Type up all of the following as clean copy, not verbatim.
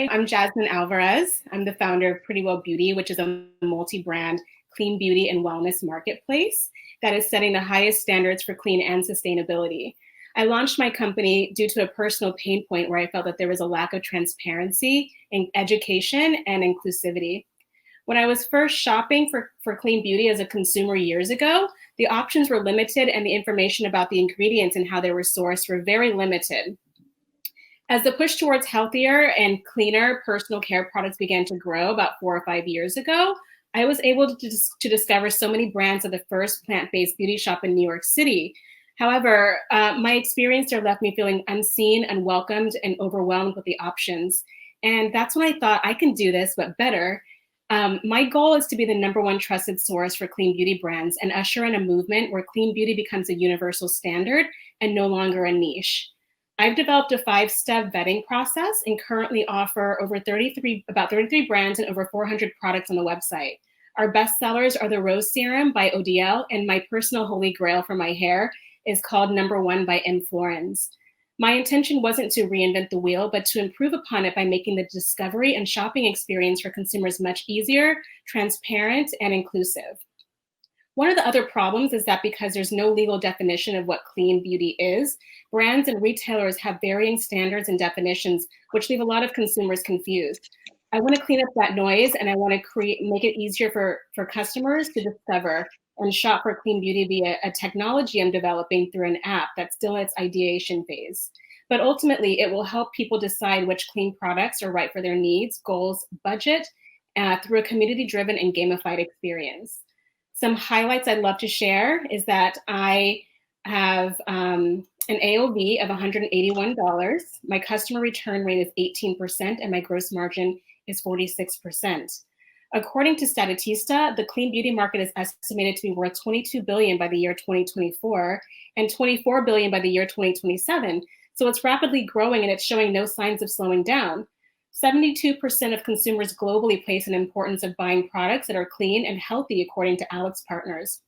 I'm Jazmin Alvarez. I'm the founder of Pretty Well Beauty, which is a multi-brand clean beauty and wellness marketplace that is setting the highest standards for clean and sustainability. I launched my company due to a personal pain point where I felt that there was a lack of transparency in education and inclusivity. When I was first shopping for clean beauty as a consumer years ago, the options were limited and the information about the ingredients and how they were sourced were very limited. As the push towards healthier and cleaner personal care products began to grow about 4 or 5 years ago, I was able to discover so many brands of the first plant-based beauty shop in New York City. However, my experience there left me feeling unseen, unwelcomed, and overwhelmed with the options. And that's when I thought I can do this, but better. My goal is to be the #1 trusted source for clean beauty brands and usher in a movement where clean beauty becomes a universal standard and no longer a niche. I've developed a 5-step vetting process and currently offer about 33 brands and over 400 products on the website. Our best sellers are the Rose Serum by ODL, and my personal holy grail for my hair is called #1 by M. Florence. My intention wasn't to reinvent the wheel, but to improve upon it by making the discovery and shopping experience for consumers much easier, transparent, and inclusive. One of the other problems is that because there's no legal definition of what clean beauty is, brands and retailers have varying standards and definitions, which leave a lot of consumers confused. I want to clean up that noise, and I want to make it easier for customers to discover and shop for clean beauty via a technology I'm developing through an app that's still in its ideation phase. But ultimately, it will help people decide which clean products are right for their needs, goals, budget, through a community-driven and gamified experience. Some highlights I'd love to share is that I have an AOV of $181. My customer return rate is 18%, and my gross margin is 46%. According to Statista, the clean beauty market is estimated to be worth $22 billion by the year 2024 and $24 billion by the year 2027. So it's rapidly growing, and it's showing no signs of slowing down. 72% of consumers globally place an importance of buying products that are clean and healthy, according to AlixPartners.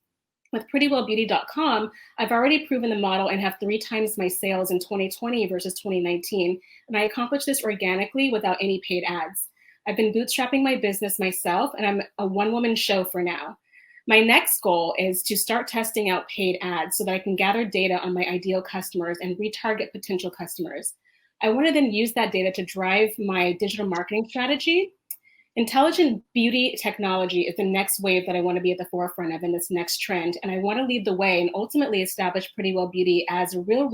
With PrettyWellBeauty.com, I've already proven the model and have 3 times my sales in 2020 versus 2019, and I accomplished this organically without any paid ads. I've been bootstrapping my business myself, and I'm a one-woman show for now. My next goal is to start testing out paid ads so that I can gather data on my ideal customers and retarget potential customers. I want to then use that data to drive my digital marketing strategy. Intelligent beauty technology is the next wave that I want to be at the forefront of in this next trend, and I want to lead the way and ultimately establish Pretty Well Beauty as a real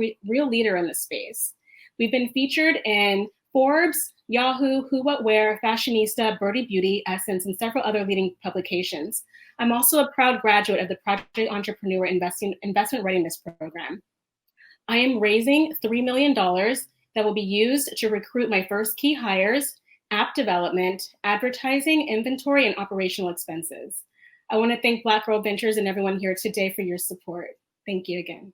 leader in the space. We've been featured in Forbes, Yahoo, Who What Wear, Fashionista, Birdie Beauty, Essence, and several other leading publications. I'm also a proud graduate of the Project Entrepreneur Investment Readiness Program. I am raising $3 million that will be used to recruit my first key hires, app development, advertising, inventory, and operational expenses. I want to thank Black Girl Ventures and everyone here today for your support. Thank you again.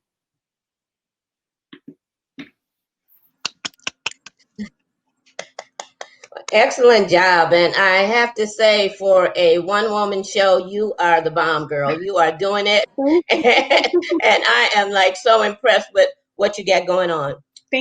Excellent job. And I have to say, for a one-woman show, you are the bomb, girl. You are doing it. And I am like so impressed with what you got going on.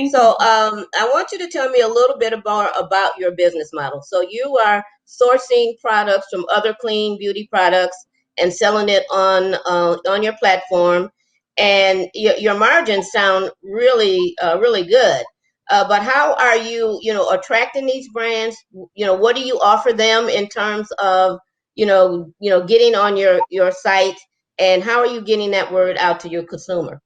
So I want you to tell me a little bit about your business model. So you are sourcing products from other clean beauty products and selling it on your platform. And your margins sound really, really good. But how are you, attracting these brands? What do you offer them in terms of, getting on your site, and how are you getting that word out to your consumer?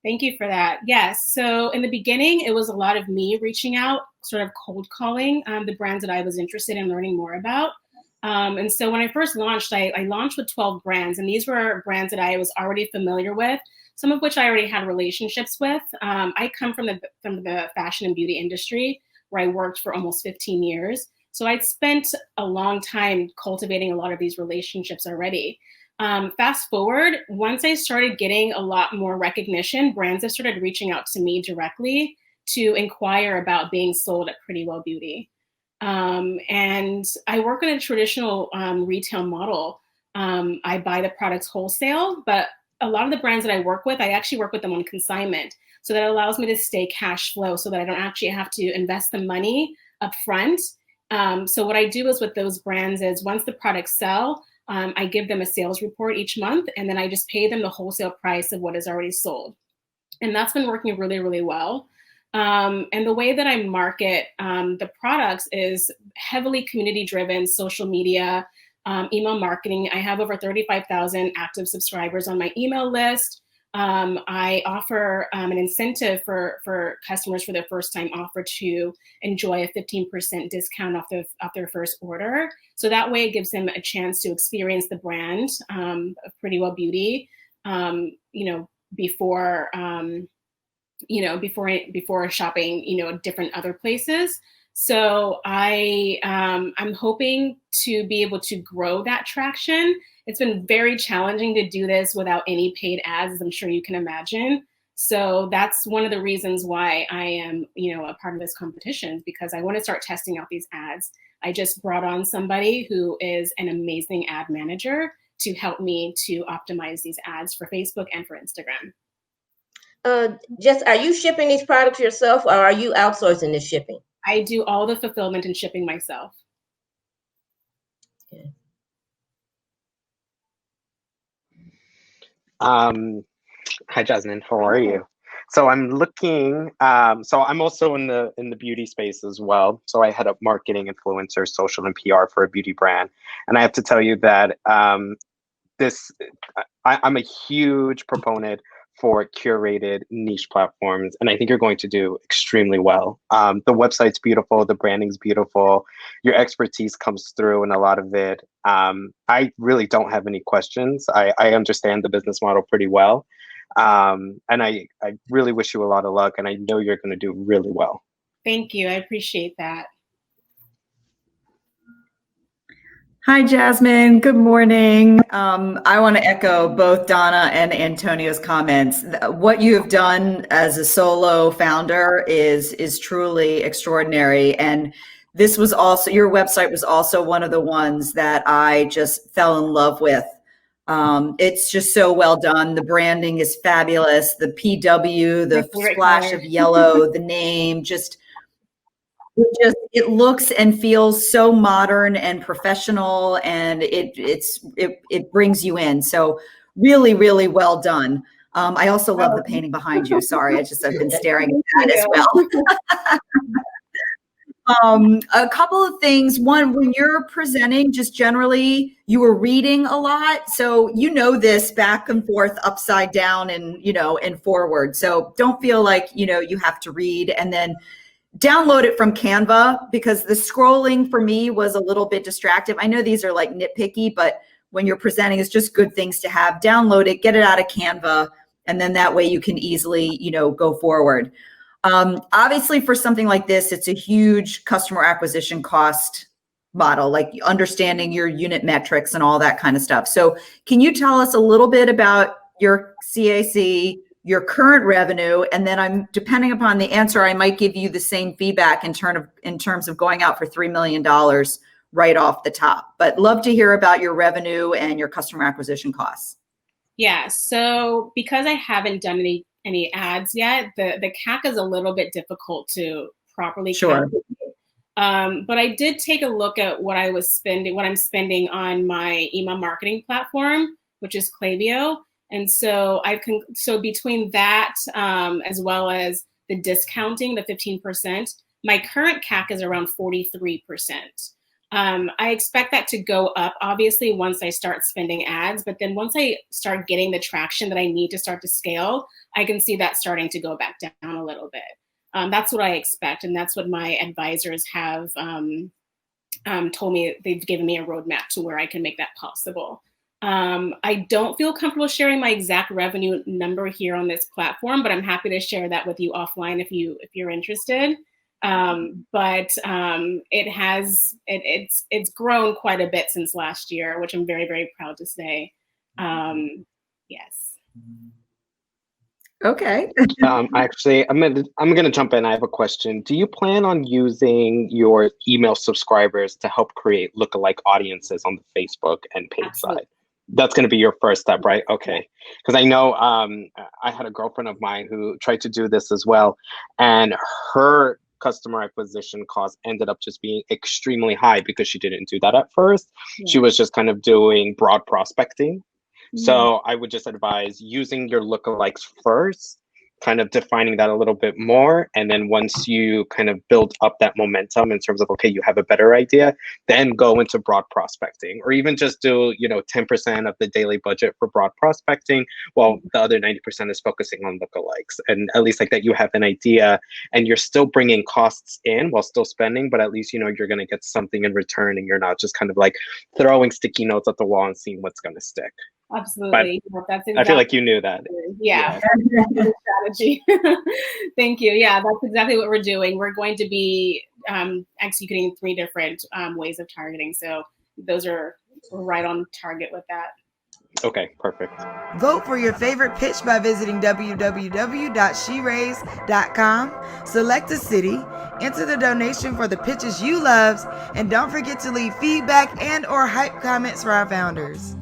Thank you for that. Yes. So in the beginning, it was a lot of me reaching out, sort of cold calling the brands that I was interested in learning more about. And so when I first launched, I launched with 12 brands, and these were brands that I was already familiar with, some of which I already had relationships with. I come from the fashion and beauty industry, where I worked for almost 15 years. So I'd spent a long time cultivating a lot of these relationships already. Fast forward, once I started getting a lot more recognition, brands have started reaching out to me directly to inquire about being sold at Pretty Well Beauty. And I work in a traditional retail model. I buy the products wholesale, but a lot of the brands that I work with, I actually work with them on consignment. So that allows me to stay cash flow so that I don't actually have to invest the money up front So what I do is with those brands is once the products sell, I give them a sales report each month, and then I just pay them the wholesale price of what is already sold. And that's been working really, really well. And the way that I market the products is heavily community-driven, social media, email marketing. I have over 35,000 active subscribers on my email list. I offer an incentive for customers for their first time offer to enjoy a 15% discount off their first order. So that way it gives them a chance to experience the brand of Pretty Well Beauty, before before shopping, different other places. So I'm hoping to be able to grow that traction. It's been very challenging to do this without any paid ads, as I'm sure you can imagine. So that's one of the reasons why I am, a part of this competition, because I want to start testing out these ads. I just brought on somebody who is an amazing ad manager to help me to optimize these ads for Facebook and for Instagram. Jess, are you shipping these products yourself, or are you outsourcing the shipping? I do all the fulfillment and shipping myself. Okay. Hi, Jazmin. How are you? So I'm looking. So I'm also in the beauty space as well. So I head up marketing, influencers, social, and PR for a beauty brand. And I have to tell you that I'm a huge proponent for curated niche platforms, and I think you're going to do extremely well. The website's beautiful, the branding's beautiful, your expertise comes through in a lot of it. I really don't have any questions. I understand the business model pretty well, and I really wish you a lot of luck, and I know you're going to do really well. Thank you. I appreciate that. Hi, Jazmin. Good morning. I want to echo both Donna and Antonio's comments. What you have done as a solo founder is truly extraordinary. And this was also, your website was also one of the ones that I just fell in love with. It's just so well done. The branding is fabulous. The PW, the splash of yellow, the name, it looks and feels so modern and professional, and it brings you in. So really, really well done. I also love the painting behind you. Sorry, I've been staring at that as well. A couple of things. One, when you're presenting, just generally, you were reading a lot. So this back and forth, upside down, and and forward. So don't feel like you have to read, and then download it from Canva, because the scrolling for me was a little bit distractive. I know these are like nitpicky, but when you're presenting, it's just good things to have. Download it, get it out of Canva, and then that way you can easily, go forward. Obviously, for something like this, it's a huge customer acquisition cost model, like understanding your unit metrics and all that kind of stuff. So can you tell us a little bit about your CAC, your current revenue, and then depending upon the answer, I might give you the same feedback in terms of going out for $3 million right off the top. But love to hear about your revenue and your customer acquisition costs. Yeah, so because I haven't done any ads yet, the CAC is a little bit difficult to properly calculate. But I did take a look at what I'm spending on my email marketing platform, which is Klaviyo. And so so between that, as well as the discounting, the 15%, my current CAC is around 43%. I expect that to go up, obviously, once I start spending ads. But then once I start getting the traction that I need to start to scale, I can see that starting to go back down a little bit. That's what I expect. And that's what my advisors have told me. They've given me a roadmap to where I can make that possible. I don't feel comfortable sharing my exact revenue number here on this platform, but I'm happy to share that with you offline if you're interested. But it's grown quite a bit since last year, which I'm very, very proud to say. Yes. Okay. Actually, I'm gonna jump in. I have a question. Do you plan on using your email subscribers to help create lookalike audiences on the Facebook and paid side? That's going to be your first step, right? Okay. Because I know I had a girlfriend of mine who tried to do this as well, and her customer acquisition cost ended up just being extremely high because she didn't do that at first. She was just kind of doing broad prospecting. So I would just advise using your lookalikes first, kind of defining that a little bit more. And then once you kind of build up that momentum in terms of, okay, you have a better idea, then go into broad prospecting, or even just do, 10% of the daily budget for broad prospecting, while the other 90% is focusing on lookalikes. And at least like that, you have an idea and you're still bringing costs in while still spending, but at least, you're going to get something in return and you're not just kind of like throwing sticky notes at the wall and seeing what's going to stick. Absolutely. That's exactly, I feel like you knew that. Yeah. Strategy. Thank you. Yeah, that's exactly what we're doing. We're going to be executing 3 different ways of targeting. So we're right on target with that. Okay, perfect. Vote for your favorite pitch by visiting www.sheraise.com. Select a city, enter the donation for the pitches you love, and don't forget to leave feedback and/or hype comments for our founders.